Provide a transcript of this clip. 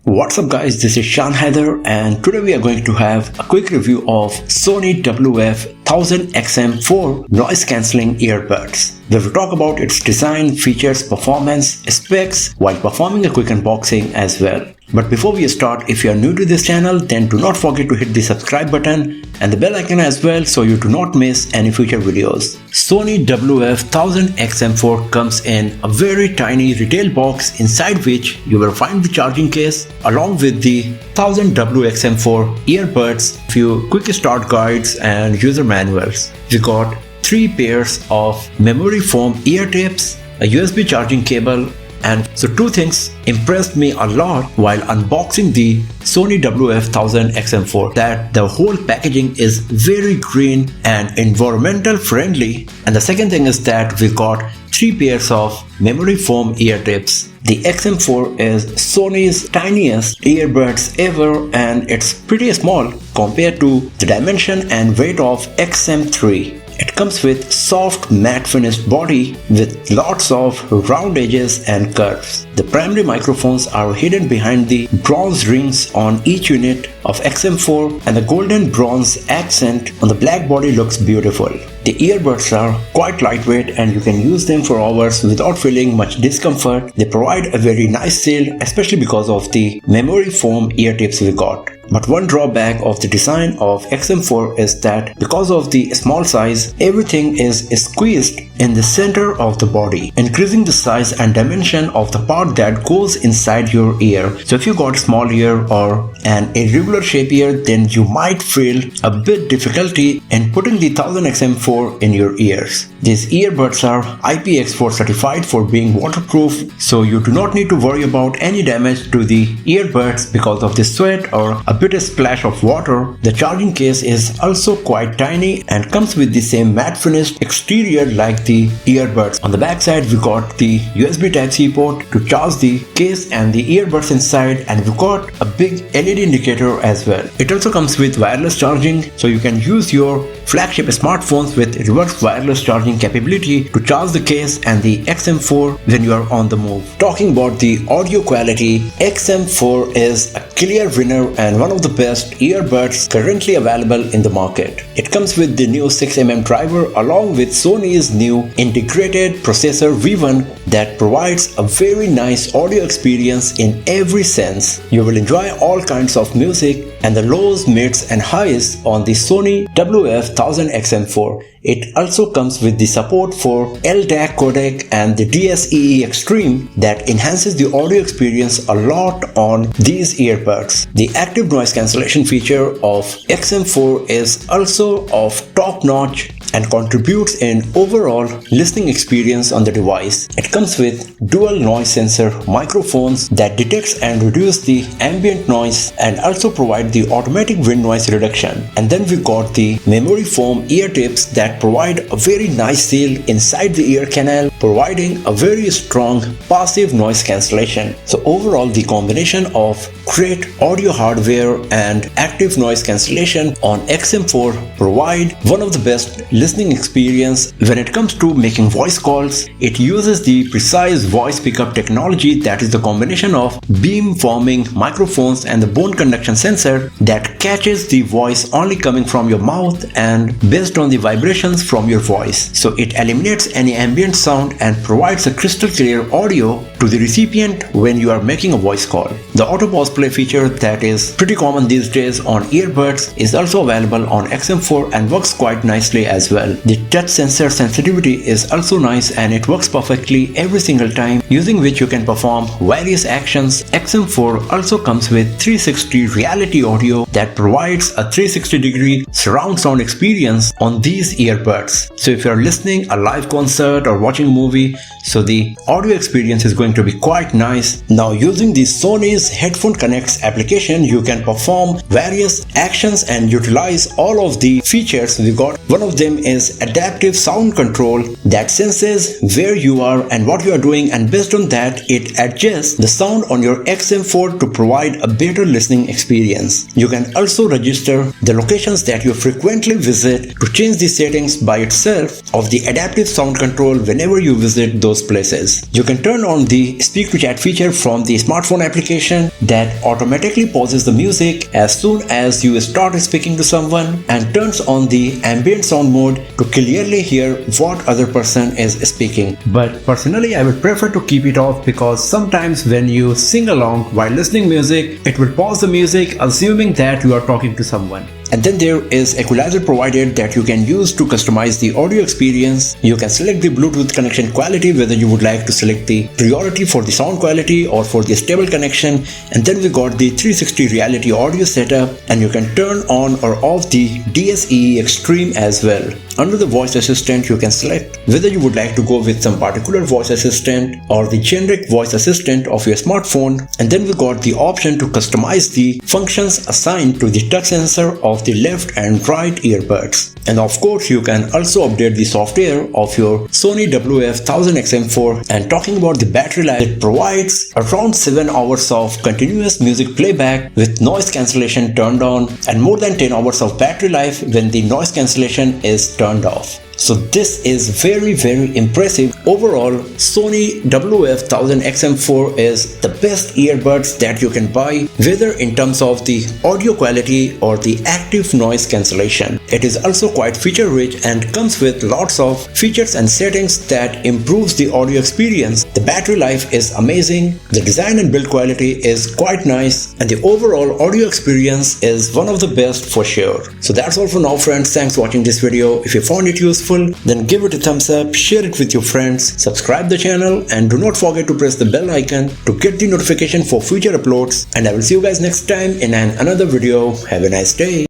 What's up guys, this is Shan Haider and today we are going to have a quick review of Sony WF-1000XM4 noise cancelling earbuds. We will talk about its design, features, performance, specs while performing a quick unboxing as well. But before we start, if you are new to this channel, then do not forget to hit the subscribe button and the bell icon as well so you do not miss any future videos. Sony WF-1000XM4 comes in a very tiny retail box inside which you will find the charging case along with the 1000WXM4 earbuds, few quick start guides and user manuals. We got 3 pairs of memory foam ear tips, a USB charging cable, and so 2 things impressed me a lot while unboxing the Sony WF-1000XM4, that the whole packaging is very green and environmental friendly, and the second thing is that we got 3 pairs of memory foam ear tips. The XM4 is Sony's tiniest earbuds ever and it's pretty small compared to the dimension and weight of XM3. It comes with soft matte finished body with lots of round edges and curves. The primary microphones are hidden behind the bronze rings on each unit of XM4 and the golden bronze accent on the black body looks beautiful. The earbuds are quite lightweight and you can use them for hours without feeling much discomfort. They provide a very nice seal, especially because of the memory foam ear tips we got. But one drawback of the design of XM4 is that because of the small size, everything is squeezed in the center of the body, increasing the size and dimension of the part that goes inside your ear. So if you got small ear or an irregular shape ear, then you might feel a bit difficulty in putting the 1000XM4 in your ears. These earbuds are IPX4 certified for being waterproof, so you do not need to worry about any damage to the earbuds because of the sweat or a bit of splash of water. The charging case is also quite tiny and comes with the same matte finished exterior like the earbuds. On the back side we got the USB Type-C port to charge the case and the earbuds inside, and we got a big LED indicator as well. It also comes with wireless charging, so you can use your flagship smartphones with reverse wireless charging capability to charge the case and the XM4 when you are on the move. Talking about the audio quality, XM4 is a clear winner and one of the best earbuds currently available in the market. It comes with the new 6mm driver along with Sony's new integrated processor V1 that provides a very nice audio experience in every sense. You will enjoy all kinds of music and the lows, mids and highs on the Sony WF-1000XM4. It also comes with the support for LDAC codec and the DSEE Extreme that enhances the audio experience a lot on these earbuds. The active noise cancellation feature of XM4 is also of top notch and contributes in overall listening experience on the device. It comes with dual noise sensor microphones that detects and reduce the ambient noise and also provide the automatic wind noise reduction. And then we got the memory foam ear tips that provide a very nice seal inside the ear canal, providing a very strong passive noise cancellation. So overall the combination of great audio hardware and active noise cancellation on XM4 provide one of the best listening experience. When it comes to making voice calls, it uses the precise voice pickup technology, that is the combination of beam forming microphones and the bone conduction sensor that catches the voice only coming from your mouth and based on the vibrations from your voice. So it eliminates any ambient sound and provides a crystal clear audio to the recipient when you are making a voice call. The auto pause play feature that is pretty common these days on earbuds is also available on XM4 and works quite nicely as well. The touch sensor sensitivity is also nice and it works perfectly every single time, using which you can perform various actions. XM4 also comes with 360 reality audio that provides a 360-degree surround sound experience on these earbuds. So if you are listening a live concert or watching a movie, so the audio experience is going to be quite nice. Now using the Sony's Headphone Connects application, you can perform various actions and utilize all of the features we got. One of them is adaptive sound control that senses where you are and what you are doing, and based on that it adjusts the sound on your XM4 to provide a better listening experience. You can also register the locations that you frequently visit to change the settings by itself of the adaptive sound control whenever you visit those places. You can turn on the speak to chat feature from the smartphone application that automatically pauses the music as soon as you start speaking to someone and turns on the ambient sound mode to clearly hear what other person is speaking. But personally I would prefer to keep it off because sometimes when you sing along while listening music, it will pause the music assuming that you are talking to someone. And then there is equalizer provided that you can use to customize the audio experience. You can select the Bluetooth connection quality, whether you would like to select the priority for the sound quality or for the stable connection. And then we got the 360 reality audio setup, and you can turn on or off the DSE Extreme as well. Under the voice assistant, you can select whether you would like to go with some particular voice assistant or the generic voice assistant of your smartphone. And then we got the option to customize the functions assigned to the touch sensor of the left and right earbuds. And of course, you can also update the software of your Sony WF-1000XM4. And talking about the battery life, it provides around 7 hours of continuous music playback with noise cancellation turned on, and more than 10 hours of battery life when the noise cancellation is turned off. So this is very impressive. Overall, Sony WF-1000XM4 is the best earbuds that you can buy, whether in terms of the audio quality or the active noise cancellation. It is also quite feature rich and comes with lots of features and settings that improves the audio experience. The battery life is amazing, the design and build quality is quite nice, and the overall audio experience is one of the best for sure. So that's all for now friends. Thanks for watching this video. If you found it useful, then give it a thumbs up, share it with your friends, subscribe the channel, and do not forget to press the bell icon to get the notification for future uploads. And I will see you guys next time in another video. Have a nice day.